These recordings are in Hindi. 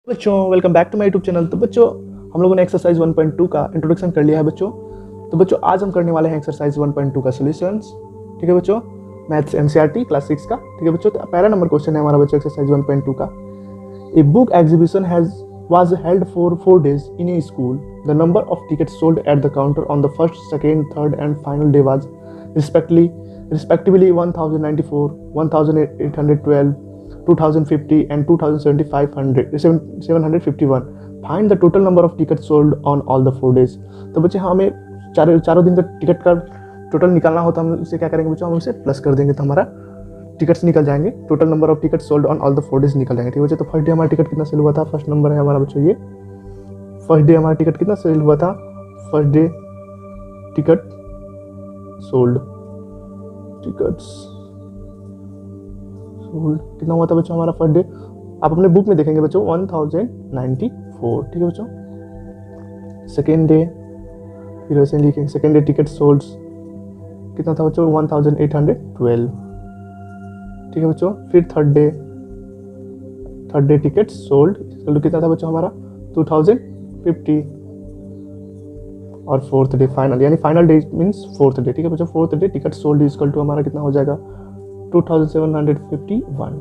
बच्चों welcome back to my YouTube channel. तो बच्चों हम लोगों ने एक्सरसाइज 1.2 का इंट्रोडक्शन कर लिया है बच्चों। तो बच्चों आज हम करने वाले हैं एक्सरसाइज 1.2 का सॉल्यूशंस। ठीक है बच्चों, मैथ्स एनसीईआरटी क्लास 6 का। ठीक है बच्चों, तो पहला नंबर क्वेश्चन है हमारा बच्चों एक्सरसाइज 1.2 का। A book exhibition was held for 4 days in a school. The number of tickets sold at the counter on the first, second, third and final day was respectively 1094, 1812, 2050 and 2751. Find the total number of tickets sold on all the 4 days. तो बच्चे हमें चारों दिन का टिकट का टोटल निकालना होता है। हम उसे क्या करेंगे बच्चों, हम उसे प्लस कर देंगे तो हमारा टिकट्स निकल जाएंगे। Total number of ticket sold on all the 4 days निकल जाएंगे। ठीक है बच्चों, तो फर्स्ट डे हमारा टिकट कितना सेल हुआ था, फर्स्ट नंबर है हमारा बच्चों ये। फर्स्ट डे हमारा टिकट कितना सेल हुआ था, first day ticket sold, tickets sold कितना हुआ था बच्चों हमारा फर्स्ट डे। आप अपने बुक में देखेंगे बच्चों 1094। ठीक है बच्चों, सेकेंड डे फिर वैसे लिखेंगे सेकेंड डे टिकट सोल्ड कितना था बच्चों 1812। ठीक है बच्चों, फिर थर्ड डे टिकट सोल्ड कितना था बच्चों हमारा 2050। और फोर्थ डे फाइनल, यानी final day means fourth day. ठीक है बच्चों, fourth day ticket sold equal to हमारा कितना हो जाएगा 2751।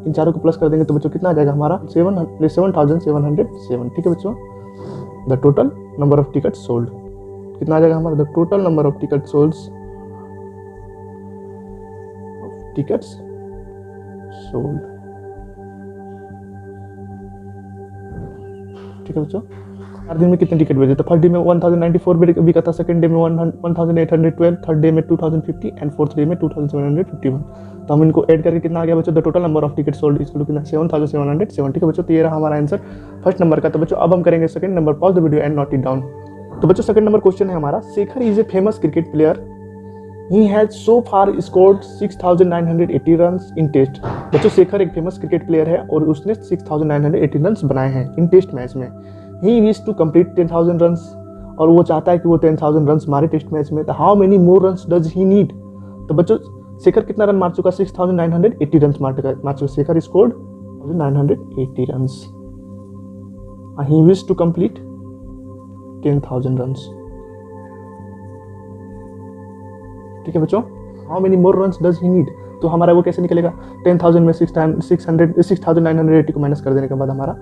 इन चारों को प्लस कर देंगे तो बच्चों कितना आ जाएगा हमारा 7707। ठीक है बच्चों, the total number of ticket sold कितना आ जाएगा हमारा, the total number of ticket sold tickets sold. ठीक है बच्चों, हर दिन में कितने टिकट बेचे, तो फर्स्ट डे में 1094 बिका था, सेकंड डे में 1812, थर्ड डे में 2050 एंड फोर्थ डे में 2751। तो हम इनको ऐड करके कितना आ गया बच्चों, the total number of ticket sold इसको कितना 7707। ठीक है बच्चों, तो ये रहा हमारा आंसर फर्स्ट नंबर का। तो बच्चों अब हम करेंगे second number, pause the video and note it down. तो बच्चों सेकंड नंबर क्वेश्चन है हमारा, Shekhar is a famous cricket player. He has so far scored 6,980 runs in test. बच्चों शेखर एक फेमस क्रिकेट प्लेयर है और उसने 6,980 रन बनाए हैं इन टेस्ट मैच में। He wish to complete 10,000 runs और वो चाहता है कि वो 10,000 रन मारे टेस्ट मैच में। तो how many more run does he need. तो बच्चों शेखर कितना रन मार चुका, 6,980 रन मार चुका। Shekhar scored 980 run. He wish to complete 10,000 run. ठीक है बच्चों, how many more runs does he need. तो हमारा वो कैसे निकलेगा, 10,000 में 6,980 को माइनस कर देने के बाद हमारा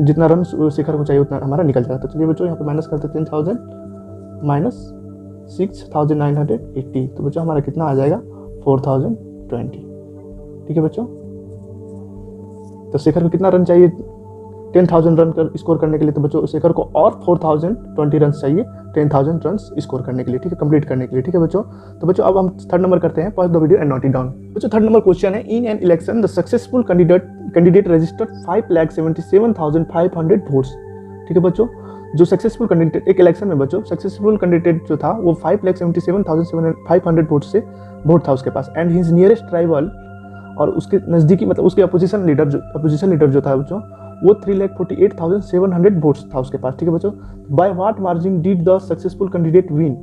जितना रन शेखर को चाहिए उतना हमारा निकल जाएगा। तो चलिए बच्चों यहाँ पे माइनस करते हैं 10,000 माइनस 6,980। तो बच्चों हमारा कितना आ जाएगा 4,020। ठीक है बच्चों, तो शेखर को कितना रन चाहिए 10,000 रन स्कोर करने के लिए। तो बच्चों शेखर को और 4,020 रन चाहिए 10,000 रन स्कोर करने के लिए। ठीक है, कंप्लीट करने के लिए। ठीक है बच्चों, तो बच्चों अब हम थर्ड नंबर करते हैं, pause the video and note it down. बच्चों थर्ड नंबर क्वेश्चन है, in an election the successful candidate registered 5,77,500 votes. ठीक है बच्चों, जो सक्सेसफुल कैंडिडेट एक इलेक्शन में बच्चों सक्सेसफुल कैंडिडेट जो था वो 5,77,500 वोट से वोट था उसके पास। एंड हिज नियरेस्ट राइवल और उसके नज़दीकी मतलब उसके अपोजिशन लीडर जो था बच्चों वो 3,48,700 वोट्स था उसके पास। ठीक है बच्चों, by what margin did the successful candidate win.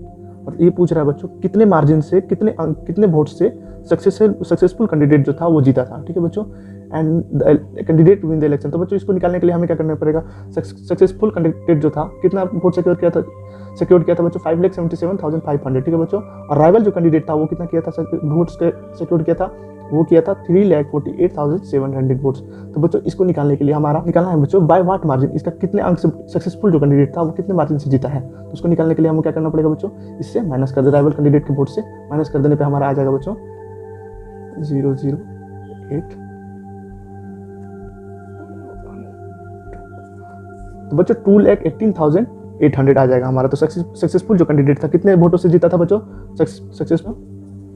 और ये पूछ रहा है बच्चों कितने मार्जिन से कितने वोट से सक्सेसफुल कैंडिडेट जो था वो जीता था। ठीक है बच्चों, and candidate win the election. तो बच्चों इसको निकालने के लिए हमें क्या करना पड़ेगा, सक्सेसफुल कैंडिडेट जो था कितना वोट सिक्योर किया था बच्चों 5,77,500। ठीक है बच्चों, और राइवल जो कैंडिडेट था वो कितना किया था वोट्स सिक्योर किया था, वो किया था 3,48,700 वोट्स। तो बच्चों इसको निकालने के लिए हमारा निकालना है बच्चों बाय व्हाट मार्जिन, इसका कितने अंक से सक्सेसफुल जो कैंडिडेट था वो कितने मार्जिन से जीता है। तो उसको निकालने के लिए हमें क्या करना पड़ेगा बच्चों, इससे माइनस कर दे, राइवल कैंडिडेट के वोट से माइनस कर देने पे हमारा आ जाएगा बच्चों 008। तो बच्चों 2,18,800 आ जाएगा हमारा। तो सक्सेसफुल जो कैंडिडेट था कितने वोटों से जीता था बच्चों सक्सेसफुल।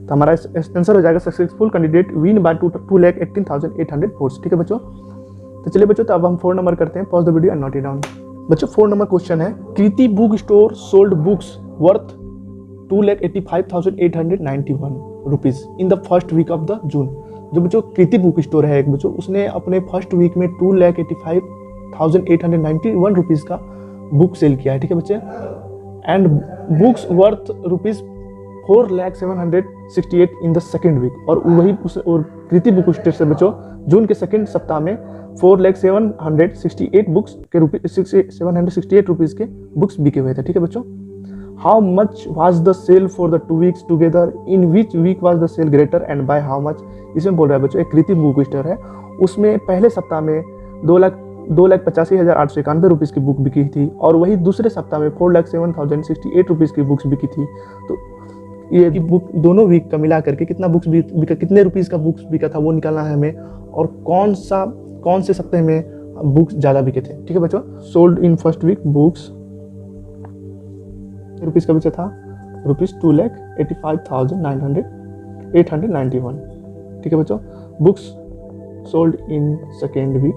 तो हमारा आंसर हो जाएगा successful candidate win bye 2,18,800 votes. ठीक है बच्चों, तो चलिए बच्चों तो अब हम 4 नंबर करते हैं, pause the video and note it down. बच्चों 4 नंबर क्वेश्चन है, Kriti book store sold books worth 2,85,891 rupees in the first week of the June. जो बच्चों कृति बुक स्टोर है एक बच्चों, उसने अपने फर्स्ट वीक में 2,85,891 रुपीज का बुक सेल किया है। ठीक है बच्चे, and books worth 4,768 in the second week, और वही और कृति बुक स्टेट से बच्चों जून के सेकेंड सप्ताह में 4,768 बुक्स के ₹768 के बुक्स बिके हुए थे। ठीक है बच्चों। How much was the sale for the 2 weeks together, in which week was the sale greater and by how much. इसमें बोल रहा है बच्चों एक कृति बुक स्टोर है, उसमें पहले सप्ताह में 2,85,891 रुपीज़ की बुक बिकी थी, और वही दूसरे सप्ताह में 4,07,068 रुपीज़ की बुक्स बिकी थी। तो ये बुक दोनों वीक का मिला करके कितना बुक्स बिका, कितने रुपीज़ का बुक्स बिका था वो निकालना है हमें, और कौन से सप्ताह में बुक्स ज़्यादा बिके थे। ठीक है बच्चों। Sold in first week books rupees का बचा था ₹2,85,891। ठीक है बच्चों। Books sold in second week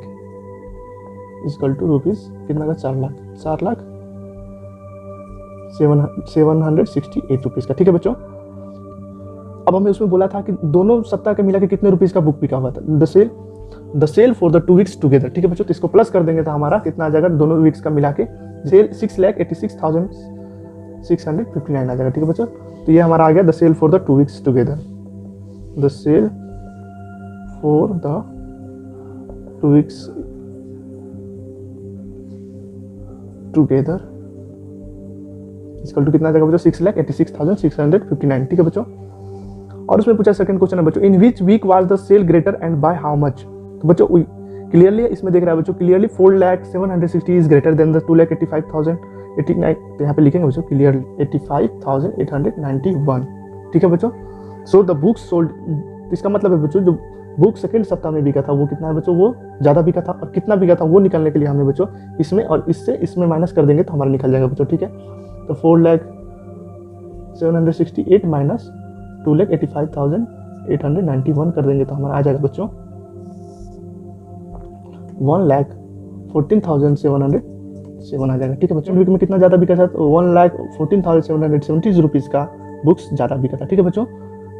equal to rupees कितना का 4,768 रुपीज़ का। ठीक है बच्चों। अब हमें उसमें बोला था कि दोनों सप्ताह के मिला के कितने रुपीज़ का बुक बिका हुआ था, the sale for the 2 weeks together. ठीक है बच्चों। तो इसको प्लस कर देंगे तो हमारा कितना आ जाएगा, दोनों वीक्स का मिला के सेल 6,86,659 आ जाएगा। ठीक है बच्चों। तो ये हमारा आ गया the sale for the 2 weeks together, the sale for the 2 weeks together equal to कितना आ जाएगा बच्चों, 6,86,659। ठीक है बच्चों। और उसमें पूछा सेकंड क्वेश्चन है बच्चों, in which week was the sale greater and by how much. तो बच्चों क्लियरली इसमें देख रहा है बच्चों, clearly 4,760 is greater than the 2,85,089। तो यहाँ पे लिखेंगे बच्चों क्लियरली 85,891। ठीक है बच्चों। सो द बुक सोल्ड, इसका मतलब है बच्चों जो बुक सेकंड सप्ताह में बिका था वो कितना है बच्चों, वो ज़्यादा बिका था, और कितना बिका था वो निकालने के लिए हमें बच्चों इसमें और इसमें माइनस कर देंगे तो हमारा निकल जाएगा बच्चों। ठीक है। तो 4,768 माइनस 2,85,891 कर देंगे तो हमारा आ जाएगा बच्चों 1,14,707 आ जाएगा। ठीक है बच्चों। वीक में कितना ज़्यादा बिका था, तो 1,14,770 रुपीज़ का बुक्स ज़्यादा बिका था। ठीक है बच्चों।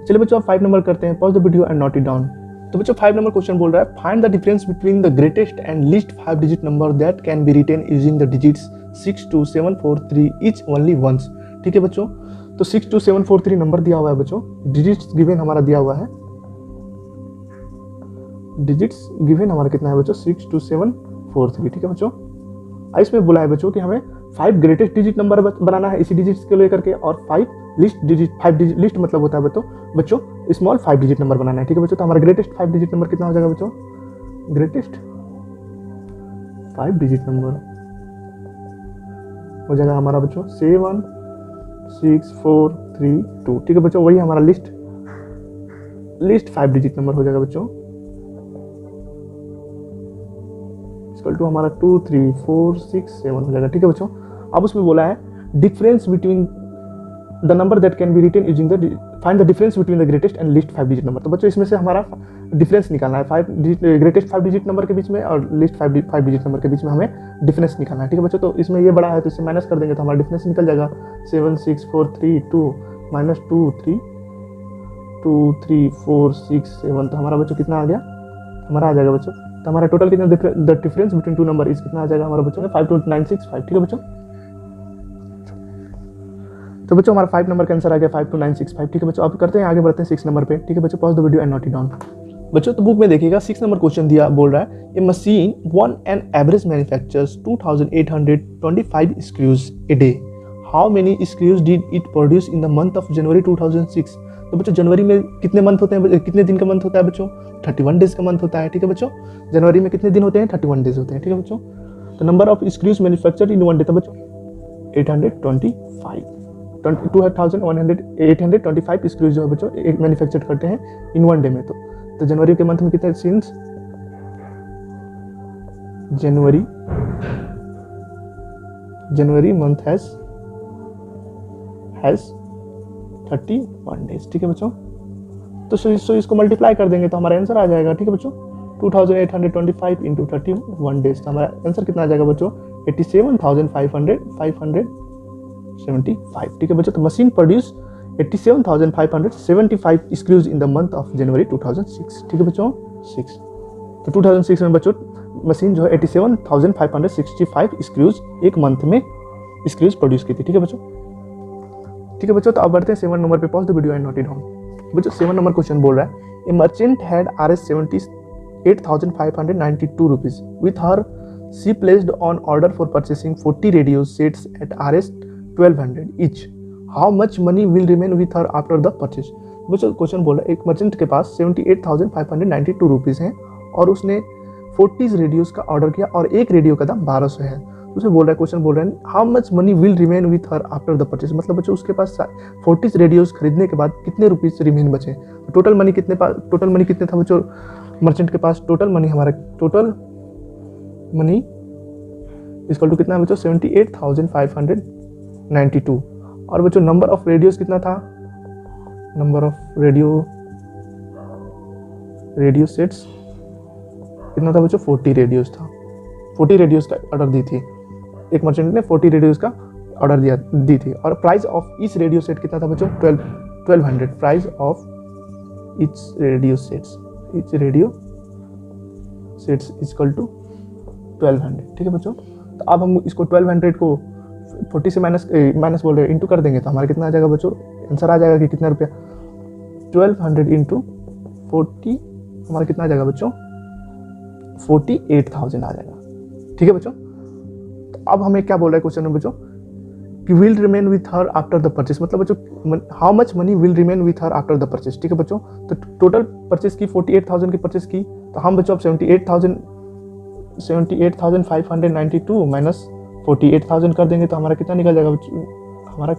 चलिए बच्चों आप 5 नंबर करते हैं, pause the video and note it down. तो बच्चों 5 नंबर क्वेश्चन बोल रहा है, find the difference between the greatest and least 5 digit number that can be written using the digits 62743 each only once. ठीक है बच्चों। तो 62743 नंबर दिया हुआ है बच्चों, डिजिट्स गिवन हमारा दिया हुआ है, डिजिट्स गिवन हमारा कितना है बच्चों 62743। ठीक है बच्चों। इसमें बोला है बच्चों कि हमें 5 ग्रेटेस्ट डिजिट नंबर बनाना है इसी डिजिट्स को लेकर के, और 5 लिस्ट डिजिट, 5 डिजिट लिस्ट मतलब होता है बच्चों स्मॉल 5 डिजिट नंबर बनाना है। ठीक है बच्चों। तो हमारा ग्रेटेस्ट 5 डिजिट नंबर कितना हो जाएगा बच्चों, ग्रेटेस्ट 5 डिजिट नंबर हो जाएगा हमारा बच्चों 76432। ठीक है बच्चों। वही हमारा लिस्ट 5 डिजिट नंबर हो जाएगा बच्चों इक्वल टू हमारा 23467 हो जाएगा। ठीक है बच्चों। अब उसमें बोला है difference between the number that can be written using the, find the difference between the greatest and least 5 digit number. तो बच्चों इसमें से हमारा डिफरेंस निकालना है, ग्रेटेस्ट 5 डिजिट नंबर के बीच में और लिस्ट 5 डिजिट नंबर के बीच में हमें डिफरेंस निकालना है। ठीक है बच्चों। तो इसमें ये बड़ा है तो इससे माइनस कर देंगे तो हमारा डिफरेंस निकल जाएगा 76432 माइनस 23467। तो हमारा बच्चों कितना आ गया, हमारा आ जाएगा बच्चों, तो हमारा टोटल कितना द डिफरेंस बिटवीन 2 नंबर इस कितना आ जाएगा हमारा बच्चों 52965। ठीक है बच्चों। तो बच्चों हमारा 5 नंबर का आंसर आ गया 52965। ठीक है बच्चों। अब करते हैं आगे बढ़ते हैं 6 नंबर पे। ठीक है बच्चों। Pause the video and note it down. बच्चों तो बुक में देखिएगा 6 नंबर क्वेश्चन दिया, बोल रहा है a machine on an average manufactures 2825 screws a day, how many screws did it produce in the month of January 2006। तो बच्चों जनवरी में कितने मंथ होते हैं, कितने दिन का मंथ होता है बच्चों, 31 डेज का मंथ होता है। ठीक है बच्चों। जनवरी में कितने दिन होते हैं, 31 डेज होते हैं। ठीक है बच्चों। तो number of screws manufactured in 1 day था बच्चों 825 स्क्रूज जो है बच्चों एक मैन्युफैक्चर करते हैं इन 1 डे में। तो जनवरी के मंथ में कितने, since January month has 31 days. ठीक है बच्चों। तो इसको मल्टीप्लाई कर देंगे तो हमारा आंसर आ जाएगा। ठीक है बच्चों 2825 इंटू 31 डेज। तो हमारा आंसर कितना आ जाएगा बच्चों 87,575। ठीक है बच्चों। तो machine produce 87,575 screws in the month of January 2006। ठीक है बच्चों 6। तो 2006 में बच्चों मशीन जो है 87,565 स्क्रूज एक मंथ में स्क्रूज प्रोड्यूस की थी। ठीक है बच्चों। ठीक है बच्चों, तो अब बढ़ते हैं 7 नंबर पे। Pause the video and note it down. बच्चों 7 नंबर क्वेश्चन बोल रहा है, a merchant had Rs 78,592 rupees with her she placed on order for purchasing 40 radio sets at Rs 1200 each, how much money will remain with her after the purchase. बच्चों क्वेश्चन बोल रहा है, एक मर्चेंट के पास 78,592 रुपीज हैं और उसने 40 रेडियोज का ऑर्डर किया और एक रेडियो का दाम 1200 है। उसे बोल रहा है, क्वेश्चन बोल रहा है, how much money will remain with her after the purchase. मतलब बच्चों उसके पास 40 रेडियोज खरीदने के बाद कितने रुपीज रिमेन बचे। टोटल मनी कितने था बच्चों मर्चेंट के पास। टोटल मनी इक्वल टू कितना है बच्चों 78,592। और बच्चों नंबर ऑफ रेडियोज कितना था, नंबर ऑफ रेडियो सेट्स कितना था बच्चों 40 रेडियोज था। 40 रेडियोज का ऑर्डर दी थी, एक मर्चेंट ने 40 रेडियोज का ऑर्डर दी थी। और price of each radio set कितना था बच्चों 1200। Price of each radio sets equal to 1200। ठीक है बच्चों, तो अब हम इसको 1200 को 40 से माइनस बोल रहे हैं, इंटू कर देंगे तो हमारा कितना आ जाएगा बच्चों, आंसर आ जाएगा कि कितना रुपया 1200 इंटू 40 हमारा कितना आ जाएगा बच्चों 48,000 आ जाएगा। ठीक है बच्चों, तो अब हमें क्या बोल रहा है क्वेश्चन में बच्चों कि will remain with her after the purchase. मतलब बच्चों how much money will remain with her after the purchase. ठीक है बच्चों, तो टोटल परचेस की 48,000 की परचेस की, तो हम बच्चों अब 78,592 माइनस 48,000 कर देंगे तो हमारा कितना निकल जाएगा बच्चों, हमारा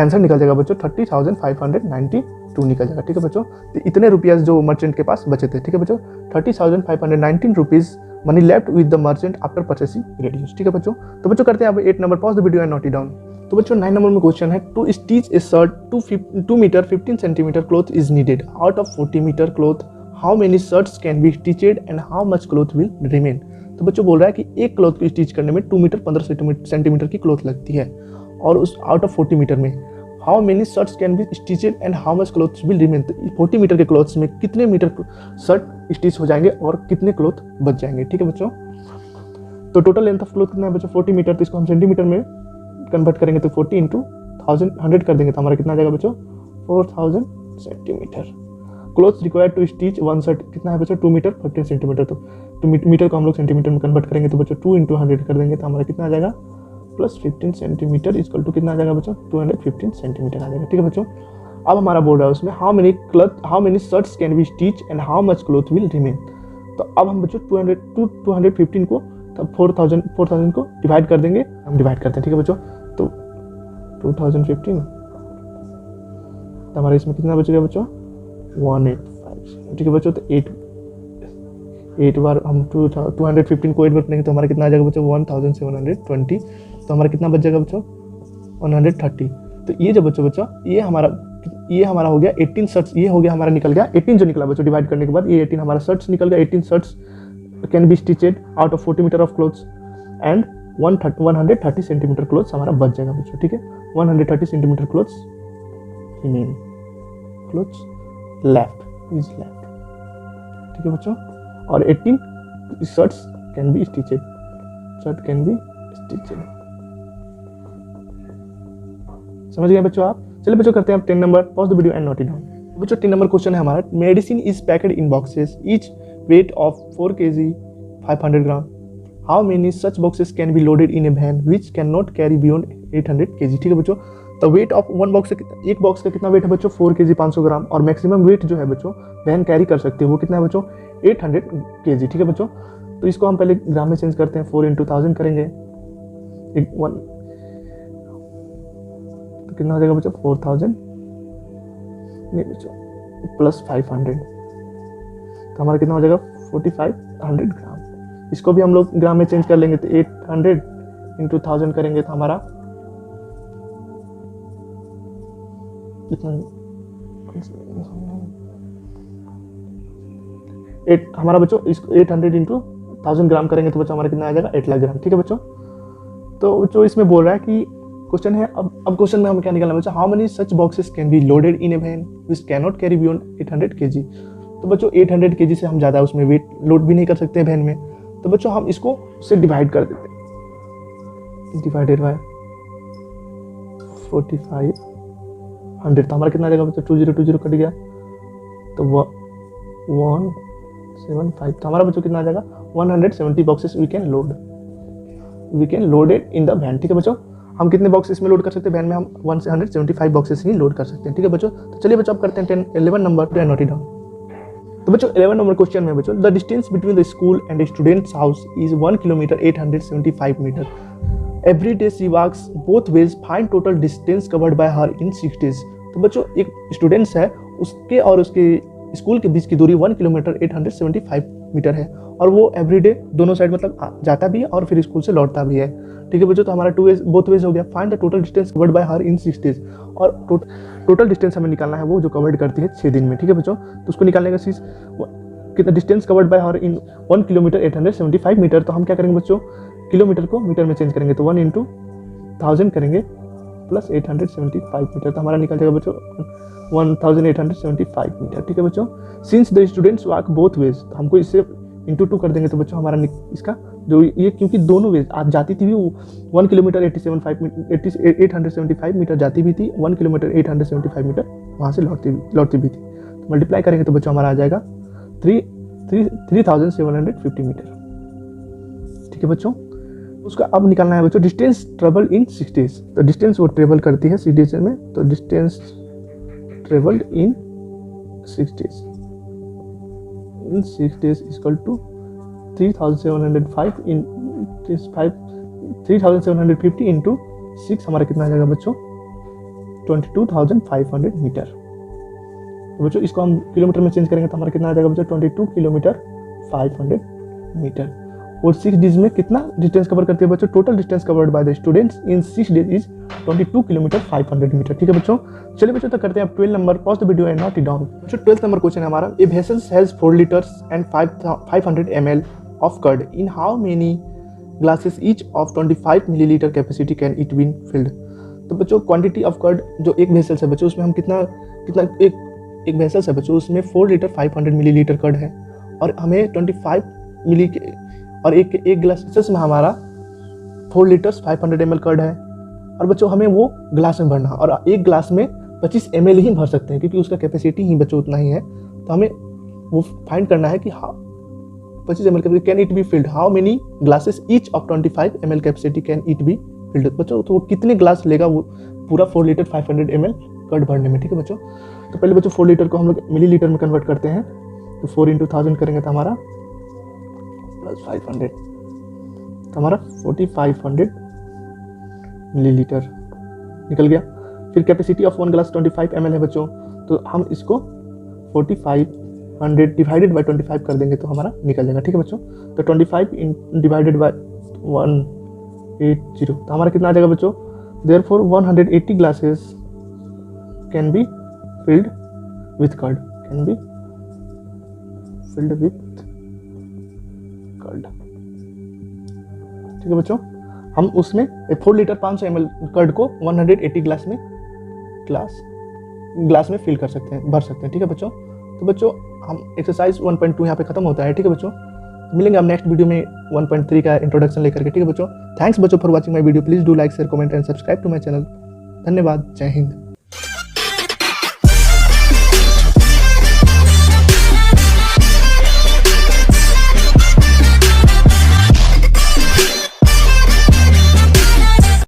आंसर निकल जाएगा बच्चों 30,592 निकल जाएगा। ठीक है बच्चों, तो इतने रुपया जो मर्चेंट के पास बचे थे। ठीक है बच्चों, 30,519 rupees money left with the merchant after purchasing radios. ठीक है बच्चों, तो बच्चों करते हैं अब 8 number. Pause the video and note it down. तो बच्चों 9 नंबर में क्वेश्चन है, to stitch a shirt 2 metre 15 centimetre cloth is needed out of 40 metre cloth, how many shirts can be stitched and how much cloth will remain. तो बच्चों बोल रहा है कि एक क्लॉथ को स्टिच करने में 2 मीटर 15 सेंटीमीटर की क्लॉथ लगती है और उस आउट ऑफ 40 मीटर में how many shirts can be stitched and how much cloths will remain. तो 40 मीटर के क्लॉथ्स में कितने मीटर शर्ट स्टिच हो जाएंगे और कितने क्लॉथ बच जाएंगे। ठीक है बच्चों, तो टोटल लेंथ ऑफ क्लॉथ कितना है बच्चों 40 मीटर, तो इसको हम सेंटीमीटर में कन्वर्ट करेंगे तो 40 इंटू 100 कर देंगे तो हमारा कितना आ जाएगा बच्चों 4000 centimetre. Cloths required to stitch 1 shirt कितना है बच्चों 2 मीटर 15 सेंटीमीटर। तो मीटर को हम लोग सेंटीमीटर में कन्वर्ट करेंगे तो बच्चों 2 इंटू 100 कर देंगे तो हमारा कितना आ जाएगा प्लस 15 सेंटीमीटर इक्वल टू कितना आ जाएगा बच्चों 215 सेंटीमीटर आ जाएगा। ठीक है बच्चों, अब हमारा बोल रहा है उसमें how many shirts can B stitch and how much cloth will remain. तो अब हम बच्चों 215 को 4000 को डिवाइड कर देंगे, हम डिवाइड करते हैं। ठीक है बच्चों, तो 2015 तो हमारे इसमें कितना बचेगा बच्चों 185। ठीक है बच्चों, तो 8 बार हम 215 को 8 बार करेंगे तो हमारा कितना आ जाएगा बच्चों 1720। तो हमारा कितना बच जाएगा बच्चों 130। तो ये जो बच्चों ये हमारा हो गया 18 शर्ट्स, ये हो गया हमारा निकल गया 18 जो निकला बच्चों डिवाइड करने के बाद, ये 18 हमारा शर्ट्स निकल गया। 18 shirts can be stitched out of 40 metre of cloths and 130 centimetre cloths हमारा बच जाएगा बच्चों। ठीक है, 130 centimetre cloths remain, cloths left is left. ठीक है बच्चों, और 18 shirts can be stitched, shirt can be stitched. समझ गए बच्चों आप। चलिए बच्चों करते हैं अब 10 number. Pause the video and note it down. बच्चों 10 नंबर क्वेश्चन है हमारा, medicine is packed in boxes each weight of 4 kg 500 gram, how many such boxes can be loaded in a van which can not carry beyond 800 kg। ठीक है बच्चों, तो वेट ऑफ एक बॉक्स का कितना वेट है बच्चों 4 kg 500 ग्राम और मैक्सिमम वेट जो है बच्चों वैन कैरी कर सकते हैं वो कितना है बच्चों 800 kg। ठीक है बच्चों, तो इसको हम पहले ग्राम में चेंज करते हैं, 4 इंटू 1000 करेंगे तो कितना हो जाएगा बच्चों 4000 नहीं बच्चों प्लस 500 तो हमारा कितना हो जाएगा 4500 ग्राम। इसको भी हम लोग ग्राम में चेंज कर लेंगे तो 800 इंटू 1000 करेंगे तो हमारा हमारा बच्चों इसको 800 इंटू 1000 ग्राम करेंगे तो बच्चों हमारा कितना आ जाएगा 8 लाख ग्राम। ठीक है बच्चों, तो बच्चों इसमें बोल रहा है कि क्वेश्चन है अब क्वेश्चन में हमें क्या निकालना है बच्चों, how many such boxes can be loaded in a van which can not carry beyond 800 kg। तो बच्चों 800 kg से हम ज़्यादा उसमें वेट लोड भी नहीं कर सकते वैन में, तो बच्चों हम इसको उससे डिवाइड कर देते हैं, डिवाइडेड बाय 4500, तो हमारा कितना आ जाएगा बच्चों, 2020 कट गया तो 175, तो हमारा बच्चों कितना आ जाएगा 170 boxes we can load it in the van. ठीक है बच्चों, हम कितने बॉक्स इसमें लोड कर सकते हैं वैन में, हम 175 बॉक्सेस ही लोड कर सकते हैं। ठीक है बच्चों, तो चलिए बच्चों अब करते हैं 11 number to note it down. तो बच्चों 11 नंबर क्वेश्चन में बच्चों, the distance between the school and students house is 1 kilometre 875 metre. Every day she walks both ways, find total distance covered by her in 6 days। तो बच्चों एक स्टूडेंट्स है, उसके और उसके स्कूल के बीच की दूरी 1 किलोमीटर 875 मीटर है, और वो एवरीडे दोनों साइड मतलब जाता भी है और फिर स्कूल से लौटता भी है। ठीक है बच्चों, तो हमारा बोथ वेज हो गया। Find the total distance covered by her in 6 days, और टोटल डिस्टेंस हमें निकालना है वो जो कवर्ड करती है 6 दिन में। ठीक है बच्चों, तो उसको निकालने का चीज कितना distance covered by her in 1 kilometre 875 metre, तो हम क्या करेंगे बच्चों, किलोमीटर को मीटर में चेंज करेंगे, तो 1 × 1000 करेंगे प्लस 875 मीटर, तो हमारा निकल जाएगा बच्चों 1875 मीटर। ठीक है बच्चों, since the students walk both ways, तो हमको इससे इंटू 2 कर देंगे, तो बच्चों हमारा इसका जो ये क्योंकि दोनों वेज आज जाती थी भी 1 किलोमीटर 875 मीटर जाती भी थी, 1 किलोमीटर 875 मीटर वहाँ से लौटती भी थी, तो मल्टीप्लाई करेंगे तो बच्चों हमारा आ जाएगा 3750 मीटर। ठीक है बच्चों, उसका अब निकालना है बच्चों डिस्टेंस ट्रेवल इन 6 days, तो डिस्टेंस वो ट्रेवल करती है 6 days में, तो distance travelled in 6 days equal to 3750 into 6, हमारा कितना आ जाएगा बच्चों 22,500 मीटर। तो बच्चों इसको हम किलोमीटर में चेंज करेंगे तो हमारा कितना आ जाएगा बच्चों 22 किलोमीटर 500 मीटर। और 6 days में कितना डिस्टेंस कवर करती है बच्चों, total distance covered by the students in 6 days is 22 kilometre 500 metre. ठीक है बच्चों, चलिए बच्चों तो करते हैं अब 12 number, pause the video and note it down. बच्चों 12th नंबर क्वेश्चन है हमारा, a vessel has 4 liters and 500 ml of curd, in how many glasses each of 25 millilitre capacity can it been filled. तो बच्चों क्वांटिटी ऑफ कर्ड जो एक वेसल्स है बच्चों, उसमें हम कितना एक वेसल्स है बच्चों, उसमें 4 liter 500 मिलीलीटर कर्ड है, और हमें 25 मिली और एक ग्लासेस में हमारा 4 liters 500 ml कर्ड है, और बच्चों हमें वो ग्लास में भरना, और एक ग्लास में 25 ml ही भर सकते हैं क्योंकि उसका कैपेसिटी ही बच्चों उतना ही है। तो हमें वो फाइंड करना है कि 25 ml capacity can it be filled, how many glasses each of 25 ml capacity can it be filled. बच्चों तो वो कितने ग्लास लेगा वो पूरा 4 liter 500 ml कर्ड भरने में। ठीक है बच्चों, तो पहले बच्चों 4 liter को हम लोग मिलीलीटर में कन्वर्ट करते हैं, तो 4 × 1000 करेंगे तो हमारा प्लस 500, तो हमारा 4500 मिलीलीटर निकल गया। फिर कैपेसिटी ऑफ 1 ग्लास 25 ml है बच्चों, तो हम इसको 4500 डिवाइडेड बाय 25 कर देंगे तो हमारा निकल जाएगा। ठीक है बच्चों, तो 25 डिवाइडेड बाय 180, तो हमारा कितना आ जाएगा बच्चों, therefore 180 glasses can be filled with curd, ठीक है बच्चों, हम उसमें 4 liter 500 ml कर्ड को 180 ग्लास में फिल कर सकते हैं, भर सकते हैं। ठीक है बच्चों, तो बच्चों हम एक्सरसाइज 1.2 यहाँ पे खत्म होता है। ठीक है बच्चों, मिलेंगे हम नेक्स्ट वीडियो में 1.3 का इंट्रोडक्शन लेकर के। ठीक है बच्चों, थैंक्स बच्चों for watching my video, please do like share comment and subscribe to my channel. धन्यवाद, जय हिंद।